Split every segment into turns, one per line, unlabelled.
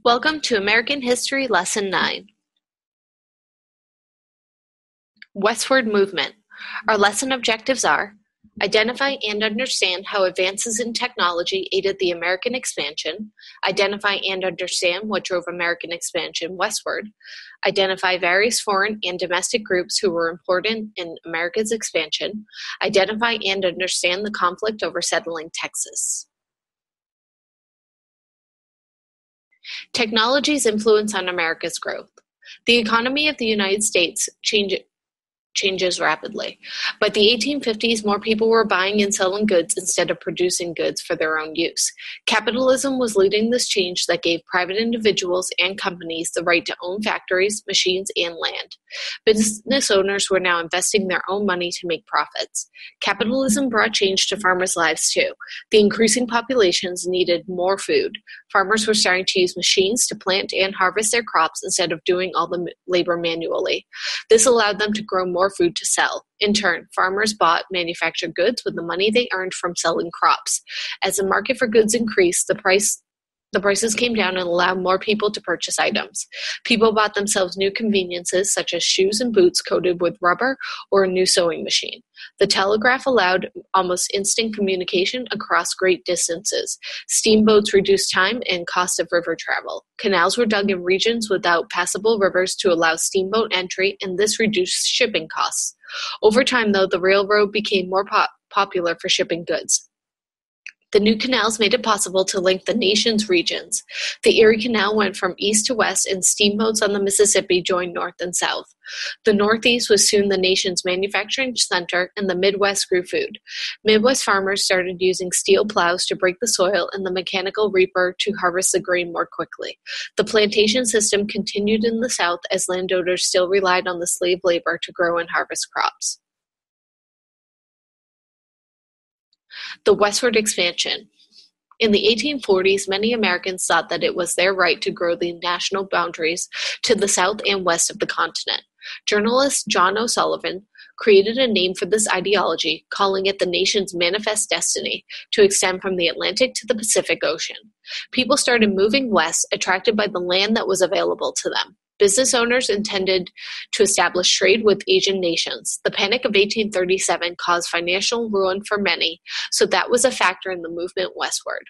Welcome to American History Lesson 9, Westward Movement. Our lesson objectives are: identify and understand how advances in technology aided the American expansion, identify and understand what drove American expansion westward, identify various foreign and domestic groups who were important in America's expansion, identify and understand the conflict over settling Texas. Technology's influence on America's growth. The economy of the United States changes rapidly. By the 1850s, more people were buying and selling goods instead of producing goods for their own use. Capitalism was leading this change that gave private individuals and companies the right to own factories, machines, and land. Business owners were now investing their own money to make profits. Capitalism brought change to farmers' lives too. The increasing populations needed more food. Farmers were starting to use machines to plant and harvest their crops instead of doing all the labor manually. This allowed them to grow more food to sell. In turn, farmers bought manufactured goods with the money they earned from selling crops. As the market for goods increased, the prices came down and allowed more people to purchase items. People bought themselves new conveniences such as shoes and boots coated with rubber or a new sewing machine. The telegraph allowed almost instant communication across great distances. Steamboats reduced time and cost of river travel. Canals were dug in regions without passable rivers to allow steamboat entry, and this reduced shipping costs. Over time, though, the railroad became more popular for shipping goods. The new canals made it possible to link the nation's regions. The Erie Canal went from east to west, and steamboats on the Mississippi joined north and south. The Northeast was soon the nation's manufacturing center, and the Midwest grew food. Midwest farmers started using steel plows to break the soil and the mechanical reaper to harvest the grain more quickly. The plantation system continued in the South as landowners still relied on the slave labor to grow and harvest crops. The Westward Expansion. In the 1840s, many Americans thought that it was their right to grow the national boundaries to the south and west of the continent. Journalist John O'Sullivan created a name for this ideology, calling it the nation's manifest destiny, to extend from the Atlantic to the Pacific Ocean. People started moving west, attracted by the land that was available to them. Business owners intended to establish trade with Asian nations. The Panic of 1837 caused financial ruin for many, so that was a factor in the movement westward.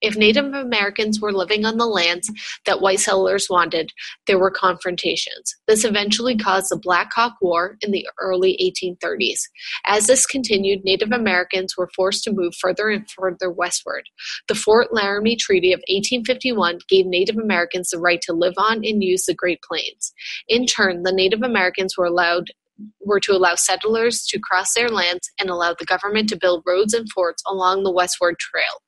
If Native Americans were living on the lands that white settlers wanted, there were confrontations. This eventually caused the Black Hawk War in the early 1830s. As this continued, Native Americans were forced to move further and further westward. The Fort Laramie Treaty of 1851 gave Native Americans the right to live on and use the Great Plains. In turn, the Native Americans were to allow settlers to cross their lands and allow the government to build roads and forts along the Westward Trail.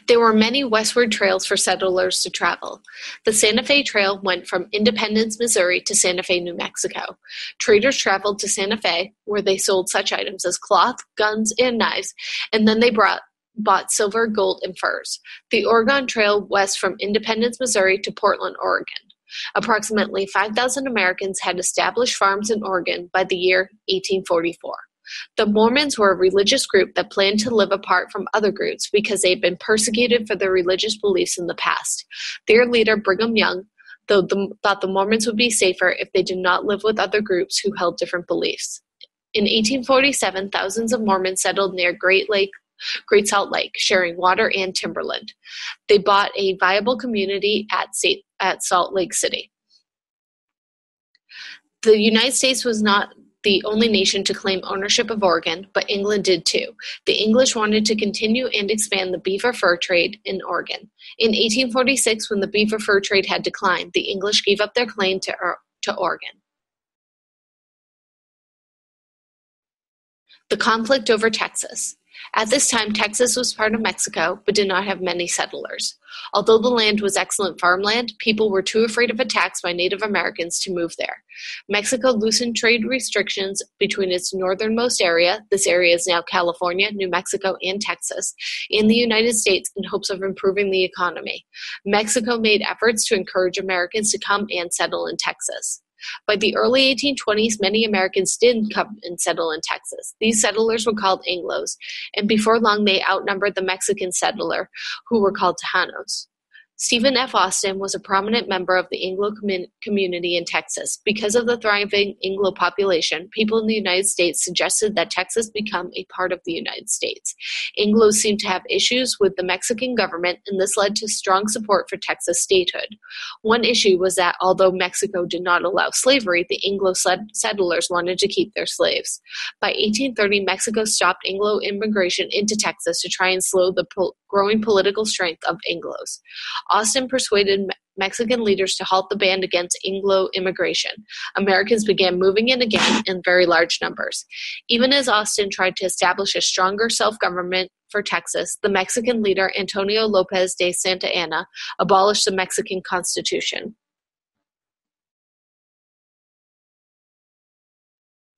There were many westward trails for settlers to travel. The Santa Fe Trail went from Independence, Missouri to Santa Fe, New Mexico. Traders traveled to Santa Fe, where they sold such items as cloth, guns, and knives, and then they bought silver, gold, and furs. The Oregon Trail west from Independence, Missouri to Portland, Oregon. Approximately 5,000 Americans had established farms in Oregon by the year 1844. The Mormons were a religious group that planned to live apart from other groups because they had been persecuted for their religious beliefs in the past. Their leader, Brigham Young, thought the Mormons would be safer if they did not live with other groups who held different beliefs. In 1847, thousands of Mormons settled near Great Salt Lake, sharing water and timberland. They bought a viable community at Salt Lake City. The United States was not the only nation to claim ownership of Oregon, but England did too. The English wanted to continue and expand the beaver fur trade in Oregon. In 1846, when the beaver fur trade had declined, the English gave up their claim to Oregon. The conflict over Texas. At this time, Texas was part of Mexico, but did not have many settlers. Although the land was excellent farmland, people were too afraid of attacks by Native Americans to move there. Mexico loosened trade restrictions between its northernmost area, this area is now California, New Mexico, and Texas, and the United States in hopes of improving the economy. Mexico made efforts to encourage Americans to come and settle in Texas. By the early 1820s, many Americans did come and settle in Texas. These settlers were called Anglos, and before long they outnumbered the Mexican settler, who were called Tejanos. Stephen F. Austin was a prominent member of the Anglo community in Texas. Because of the thriving Anglo population, people in the United States suggested that Texas become a part of the United States. Anglos seemed to have issues with the Mexican government, and this led to strong support for Texas statehood. One issue was that although Mexico did not allow slavery, the Anglo settlers wanted to keep their slaves. By 1830, Mexico stopped Anglo immigration into Texas to try and slow the growing political strength of Anglos. Austin persuaded Mexican leaders to halt the ban against Anglo immigration. Americans began moving in again in very large numbers. Even as Austin tried to establish a stronger self-government for Texas, the Mexican leader Antonio Lopez de Santa Anna abolished the Mexican Constitution.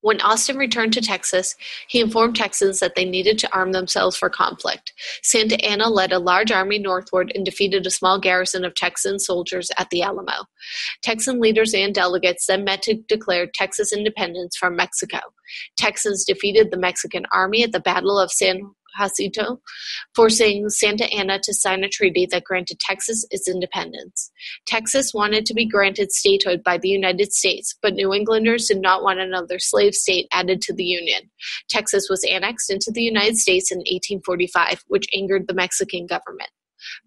When Austin returned to Texas, he informed Texans that they needed to arm themselves for conflict. Santa Anna led a large army northward and defeated a small garrison of Texan soldiers at the Alamo. Texan leaders and delegates then met to declare Texas independence from Mexico. Texans defeated the Mexican army at the Battle of San Jacinto, forcing Santa Anna to sign a treaty that granted Texas its independence. Texas wanted to be granted statehood by the United States, but New Englanders did not want another slave state added to the Union. Texas was annexed into the United States in 1845, which angered the Mexican government.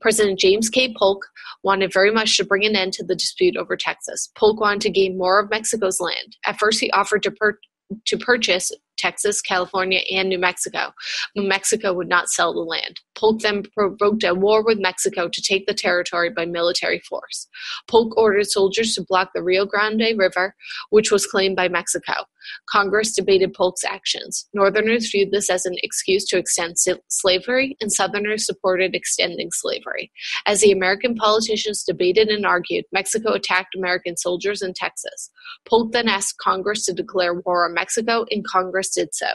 President James K. Polk wanted very much to bring an end to the dispute over Texas. Polk wanted to gain more of Mexico's land. At first, he offered to purchase Texas, California, and New Mexico, but Mexico would not sell the land. Polk then provoked a war with Mexico to take the territory by military force. Polk ordered soldiers to block the Rio Grande River, which was claimed by Mexico. Congress debated Polk's actions. Northerners viewed this as an excuse to extend slavery, and Southerners supported extending slavery. As the American politicians debated and argued, Mexico attacked American soldiers in Texas. Polk then asked Congress to declare war on Mexico, and Congress did so.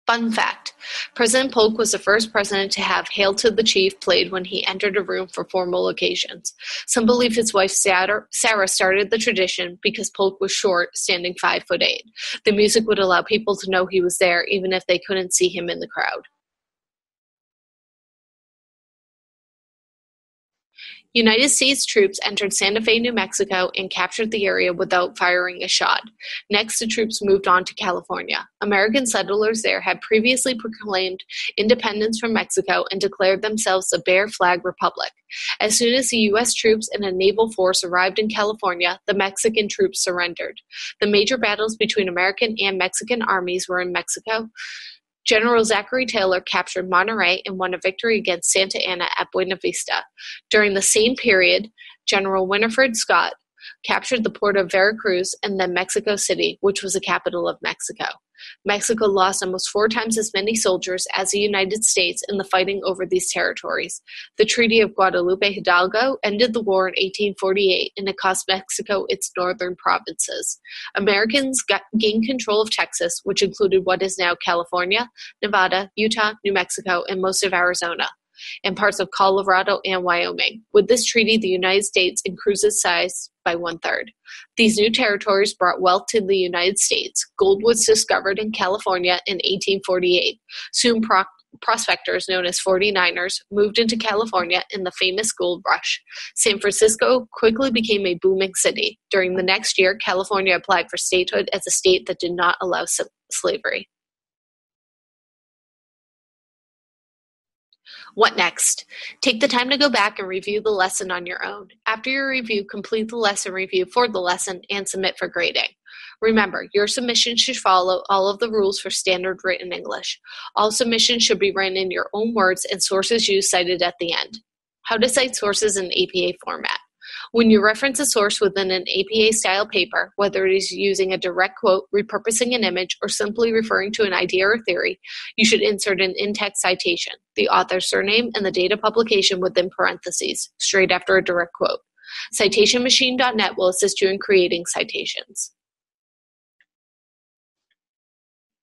Fun fact: President Polk was the first president to have Hail to the Chief played when he entered a room for formal occasions. Some believe his wife Sarah started the tradition because Polk was short, standing 5'8". The music would allow people to know he was there even if they couldn't see him in the crowd. United States troops entered Santa Fe, New Mexico, and captured the area without firing a shot. Next, the troops moved on to California. American settlers there had previously proclaimed independence from Mexico and declared themselves a Bear Flag Republic. As soon as the U.S. troops and a naval force arrived in California, the Mexican troops surrendered. The major battles between American and Mexican armies were in Mexico. General Zachary Taylor captured Monterrey and won a victory against Santa Anna at Buena Vista. During the same period, General Winifred Scott captured the port of Veracruz and then Mexico City, which was the capital of Mexico. Mexico lost almost 4 times as many soldiers as the United States in the fighting over these territories. The Treaty of Guadalupe Hidalgo ended the war in 1848, and it cost Mexico its northern provinces. Americans gained control of Texas, which included what is now California, Nevada, Utah, New Mexico, and most of Arizona, and parts of Colorado and Wyoming. With this treaty, the United States increased its size by 1/3. These new territories brought wealth to the United States. Gold was discovered in California in 1848. Soon prospectors known as 49ers moved into California in the famous gold rush. San Francisco quickly became a booming city. During the next year, California applied for statehood as a state that did not allow slavery. What next? Take the time to go back and review the lesson on your own. After your review, complete the lesson review for the lesson and submit for grading. Remember, your submission should follow all of the rules for standard written English. All submissions should be written in your own words and sources used cited at the end. How to cite sources in APA format. When you reference a source within an APA-style paper, whether it is using a direct quote, repurposing an image, or simply referring to an idea or theory, you should insert an in-text citation, the author's surname, and the date of publication within parentheses, straight after a direct quote. CitationMachine.net will assist you in creating citations.